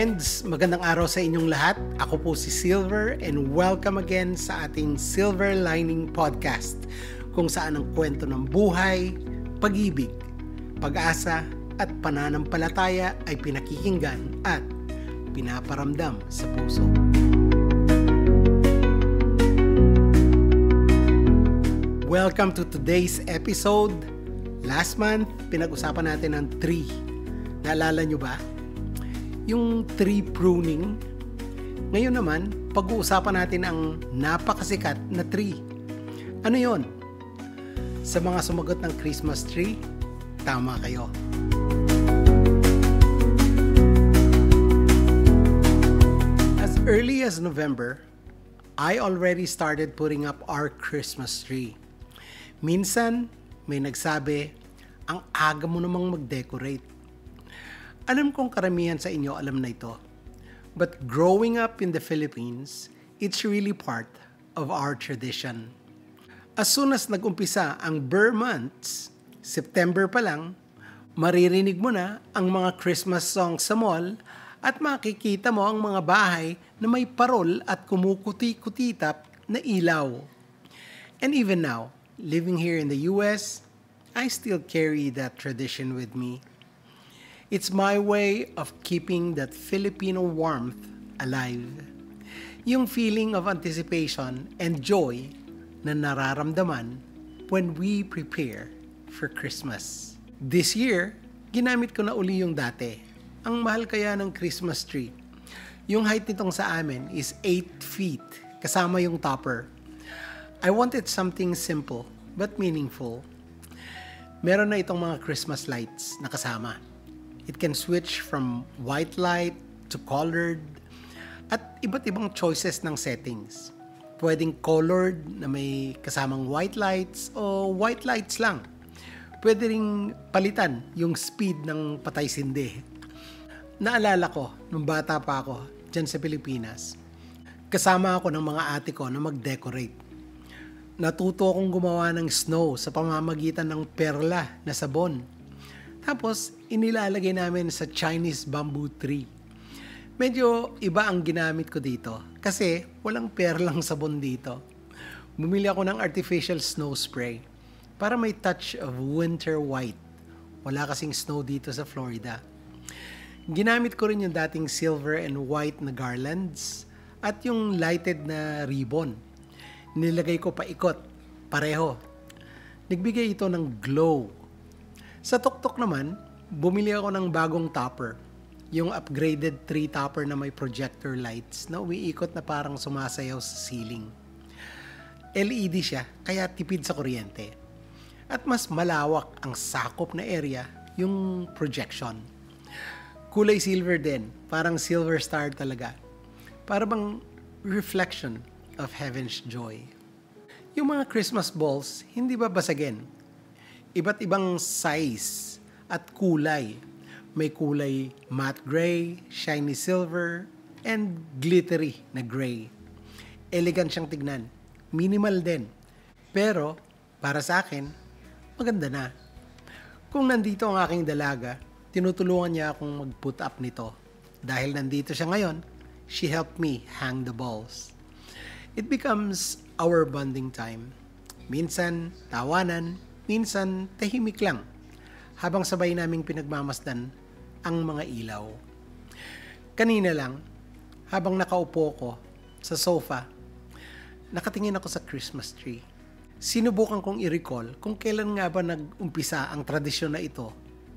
friends, magandang araw sa inyong lahat. Ako po si Silver and welcome again sa ating Silver Lining Podcast, kung saan ang kwento ng buhay, pag-ibig, pag-asa at pananampalataya ay pinakikinggan at pinaparamdam sa puso. Welcome to today's episode. Last month, pinag-usapan natin ang tree. Naalala nyo ba? Yung tree pruning. Ngayon naman, pag-uusapan natin ang napakasikat na tree. Ano yon? Sa mga sumagot ng Christmas tree, tama kayo. As early as November, I already started putting up our Christmas tree. Minsan, may nagsabi, ang aga mo namang mag-decorate. Alam kong karamihan sa inyo alam na ito. But growing up in the Philippines, it's really part of our tradition. As soon as nag-umpisa ang Burr months, September pa lang, maririnig mo na ang mga Christmas songs sa mall at makikita mo ang mga bahay na may parol at kumukuti-kutitap na ilaw. And even now, living here in the US, I still carry that tradition with me. It's my way of keeping that Filipino warmth alive. Yung feeling of anticipation and joy na nararamdaman when we prepare for Christmas. This year, ginamit ko na uli yung dati. Ang mahal kaya ng Christmas tree. Yung height nitong sa amin is 8 feet, kasama yung topper. I wanted something simple but meaningful. Meron na itong mga Christmas lights na kasama. It can switch from white light to colored at iba't ibang choices ng settings. Pwedeng colored na may kasamang white lights o white lights lang. Pwede ring palitan yung speed ng patay sindi. Naalala ko nung bata pa ako dyan sa Pilipinas. Kasama ako ng mga ate ko na mag-decorate. Natuto akong gumawa ng snow sa pamamagitan ng perla na sabon. Tapos, inilalagay namin sa Chinese bamboo tree. Medyo iba ang ginamit ko dito kasi walang perlang sabon dito. Bumili ako ng artificial snow spray para may touch of winter white. Wala kasing snow dito sa Florida. Ginamit ko rin yung dating silver and white na garlands at yung lighted na ribbon. Nilagay ko paikot, pareho. Nagbigay ito ng glow. Sa tuktok naman, bumili ako ng bagong topper. Yung upgraded tree topper na may projector lights na umiikot na parang sumasayaw sa ceiling. LED siya, kaya tipid sa kuryente. At mas malawak ang sakop na area, yung projection. Kulay silver din, parang silver star talaga. Para bang reflection of heaven's joy. Yung mga Christmas balls, hindi ba basagin? Iba't ibang size at kulay. May kulay matte gray, shiny silver, and glittery na gray. Elegant siyang tignan. Minimal din. Pero, para sa akin, maganda na. Kung nandito ang aking dalaga, tinutulungan niya akong mag-put up nito. Dahil nandito siya ngayon, she helped me hang the balls. It becomes our bonding time. Minsan, tawanan, minsan tahimik lang habang sabay naming pinagmamasdan ang mga ilaw. Kanina lang, habang nakaupo ko sa sofa, nakatingin ako sa Christmas tree. Sinubukan kong i-recall kung kailan nga ba nag-umpisa ang tradisyon na ito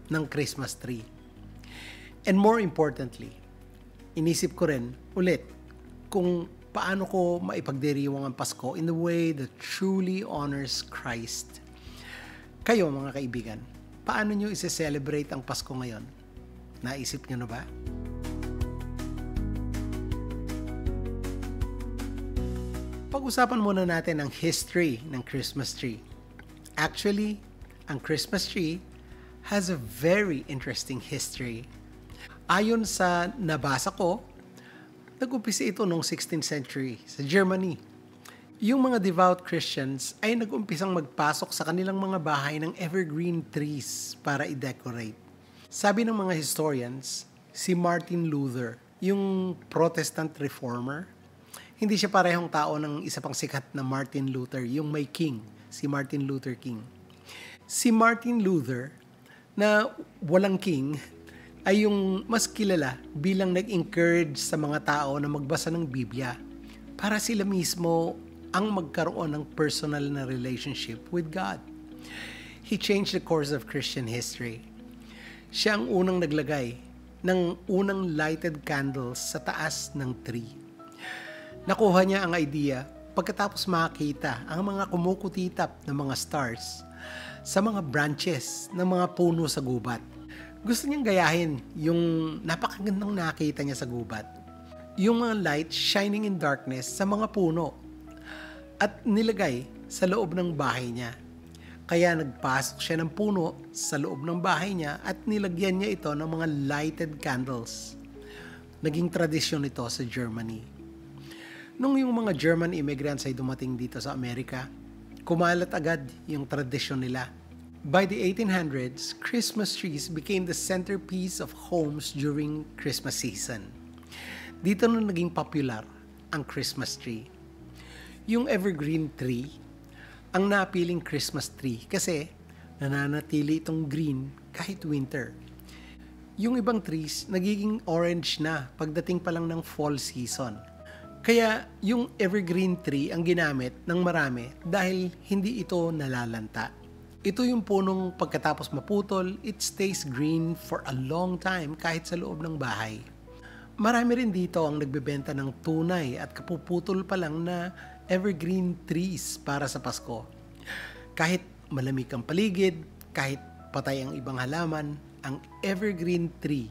ng Christmas tree. And more importantly, inisip ko rin ulit kung paano ko maipagdiriwang ang Pasko in the way that truly honors Christ. Kayo mga kaibigan, paano nyo isi-celebrate ang Pasko ngayon? Naisip nyo na ba? Pag-usapan muna natin ang history ng Christmas tree. Actually, ang Christmas tree has a very interesting history. Ayon sa nabasa ko, nag-umpisa ito noong 16th century sa Germany. Yung mga devout Christians ay nag-umpisang magpasok sa kanilang mga bahay ng evergreen trees para i-decorate. Sabi ng mga historians, si Martin Luther yung Protestant reformer. Hindi siya parehong tao ng isa pang sikat na Martin Luther, yung may king, si Martin Luther King. Si Martin Luther, na walang king, ay yung mas kilala bilang nag-encourage sa mga tao na magbasa ng Biblia para sila mismo ang magkaroon ng personal na relationship with God. He changed the course of Christian history. Siya ang unang naglagay ng unang lighted candles sa taas ng tree. Nakuha niya ang idea pagkatapos makita ang mga kumukutitap na mga stars sa mga branches ng mga puno sa gubat. Gusto niyang gayahin yung napakagandang nakita niya sa gubat. Yung mga light shining in darkness sa mga puno. At nilagay sa loob ng bahay niya. Kaya nagpasok siya ng puno sa loob ng bahay niya at nilagyan niya ito ng mga lighted candles. Naging tradisyon ito sa Germany. Nung yung mga German immigrants ay dumating dito sa Amerika, kumalat agad yung tradisyon nila. By the 1800s, Christmas trees became the centerpiece of homes during Christmas season. Dito na naging popular ang Christmas tree. Yung evergreen tree, ang napiling Christmas tree kasi nananatili itong green kahit winter. Yung ibang trees, nagiging orange na pagdating pa lang ng fall season. Kaya yung evergreen tree ang ginamit ng marami dahil hindi ito nalalanta. Ito yung punong pagkatapos maputol, it stays green for a long time kahit sa loob ng bahay. Marami rin dito ang nagbebenta ng tunay at kapuputol pa lang na evergreen trees para sa Pasko. Kahit malamig ang paligid, kahit patay ang ibang halaman, ang evergreen tree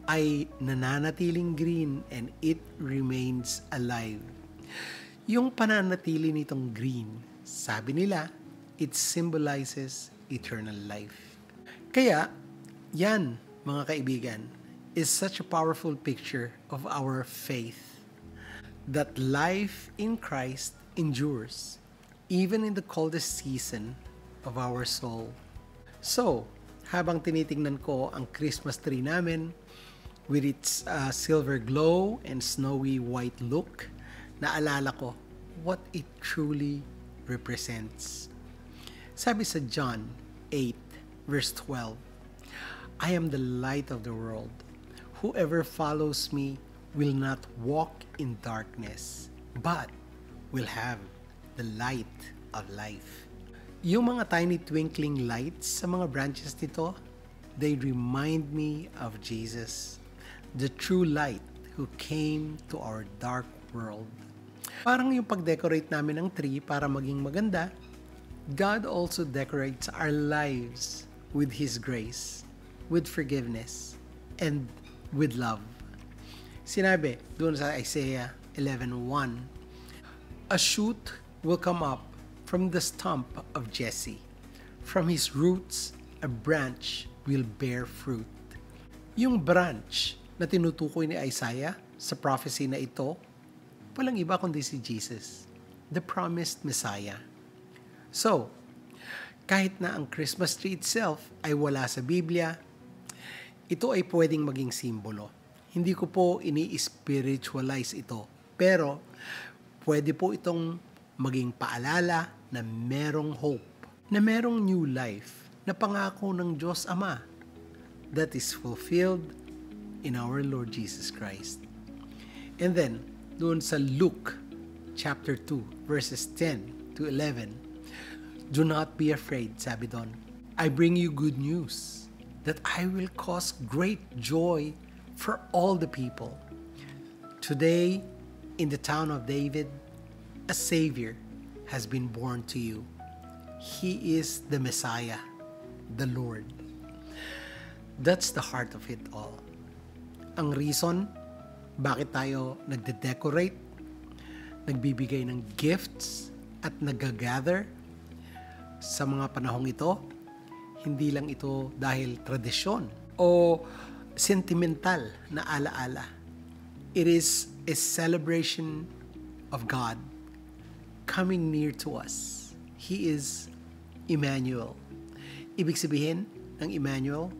ay nananatiling green and it remains alive. Yung pananatili nitong green, sabi nila, it symbolizes eternal life. Kaya, yan mga kaibigan, is such a powerful picture of our faith. That life in Christ endures, even in the coldest season of our soul. So, habang tinitingnan ko ang Christmas tree namin, with its silver glow and snowy white look, naalala ko what it truly represents. Sabi sa John 8, verse 12, I am the light of the world. Whoever follows me will not walk in darkness, but will have the light of life. Yung mga tiny twinkling lights sa mga branches nito, they remind me of Jesus, the true light who came to our dark world. Parang yung pag-decorate namin ng tree para maging maganda, God also decorates our lives with His grace, with forgiveness, and with love. Sinabi doon sa Isaiah 11:1, a shoot will come up from the stump of Jesse. From his roots, a branch will bear fruit. Yung branch na tinutukoy ni Isaiah sa prophecy na ito, walang iba kundi si Jesus, the promised Messiah. So, kahit na ang Christmas tree itself ay wala sa Biblia, ito ay pwedeng maging simbolo. Hindi ko po ini-spiritualize ito, pero pwede po itong maging paalala na merong hope, na merong new life, na pangako ng Diyos Ama that is fulfilled in our Lord Jesus Christ. And then, doon sa Luke chapter 2, verses 10 to 11, do not be afraid, sabi doon. I bring you good news that I will cause great joy for all the people. Today, in the town of David, a Savior has been born to you. He is the Messiah, the Lord. That's the heart of it all. Ang reason, bakit tayo nagde-decorate, nagbibigay ng gifts, at nag-gather sa mga panahong ito, hindi lang ito dahil tradisyon o sentimental na alaala. It is a celebration of God coming near to us. He is Emmanuel. Ibig sabihin ng Emmanuel,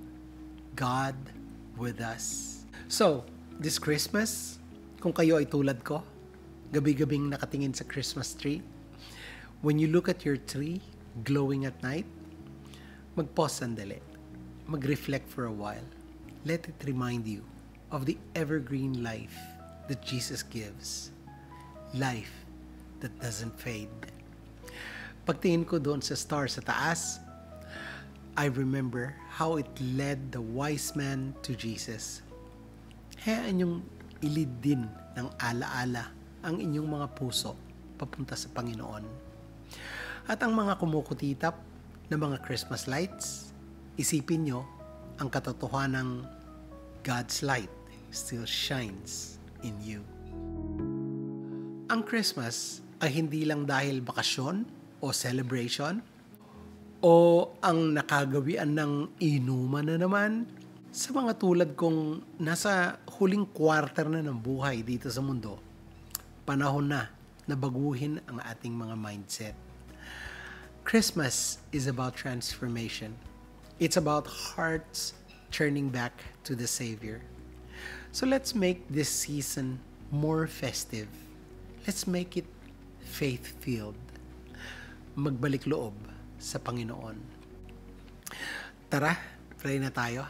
God with us. So, This Christmas, kung kayo ay tulad ko, gabi-gabing nakatingin sa Christmas tree, when you look at your tree glowing at night, mag-pause sandali, mag-reflect for a while. Let it remind you of the evergreen life that Jesus gives. Life that doesn't fade. Pagtingin ko doon sa star sa taas, I remember how it led the wise man to Jesus. Hayaan yung ilid din ng alaala ang inyong mga puso papunta sa Panginoon. At ang mga kumukutitap na mga Christmas lights, isipin nyo ang katotohanan ng God's light still shines in you. Ang Christmas ay hindi lang dahil bakasyon o celebration o ang nakagawian ng inuman na naman sa mga tulad kong nasa huling quarter na ng buhay dito sa mundo. Panahon na baguhin ang ating mga mindset. Christmas is about transformation. It's about hearts turning back to the Savior. So let's make this season more festive. Let's make it faith-filled. Magbalik loob sa Panginoon. Tara, pray na tayo.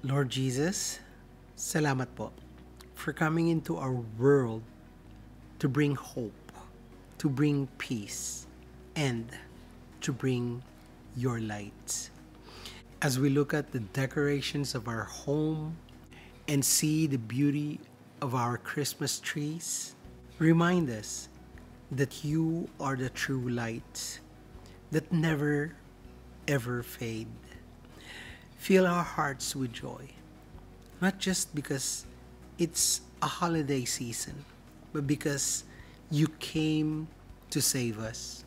Lord Jesus, salamat po for coming into our world to bring hope, to bring peace, and to bring your light. As we look at the decorations of our home and see the beauty of our Christmas trees, remind us that you are the true light that never ever fade. Fill our hearts with joy, not just because it's a holiday season, but because you came to save us.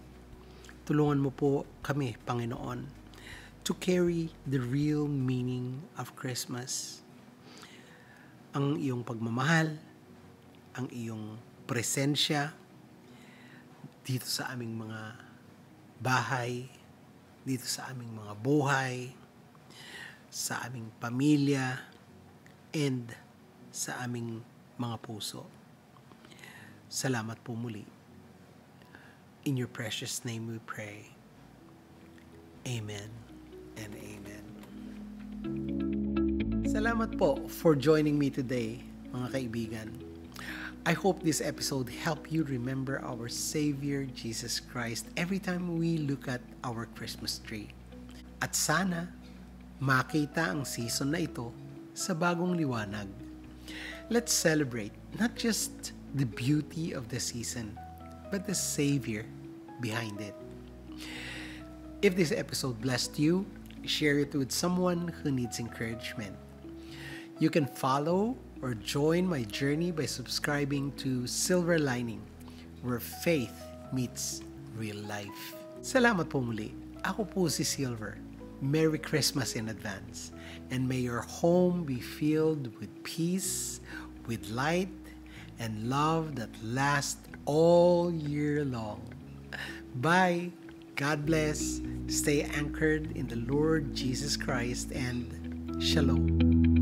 Tulungan mo po kami, Panginoon, to carry the real meaning of Christmas. Ang iyong pagmamahal, ang iyong presensya dito sa aming mga bahay, dito sa aming mga buhay, sa aming pamilya, and sa aming mga puso. Salamat po muli. In your precious name we pray. Amen and amen. Salamat po for joining me today, mga kaibigan. I hope this episode helped you remember our Savior Jesus Christ every time we look at our Christmas tree. At sana, makita ang season na ito sa bagong liwanag. Let's celebrate not just the beauty of the season, but the Savior behind it. If this episode blessed you, share it with someone who needs encouragement. You can follow or join my journey by subscribing to Silver Lining, where faith meets real life. Salamat po muli. Ako po si Silver. Merry Christmas in advance. And may your home be filled with peace, with light, and love that lasts all year long. Bye. God bless. Stay anchored in the Lord Jesus Christ, and Shalom.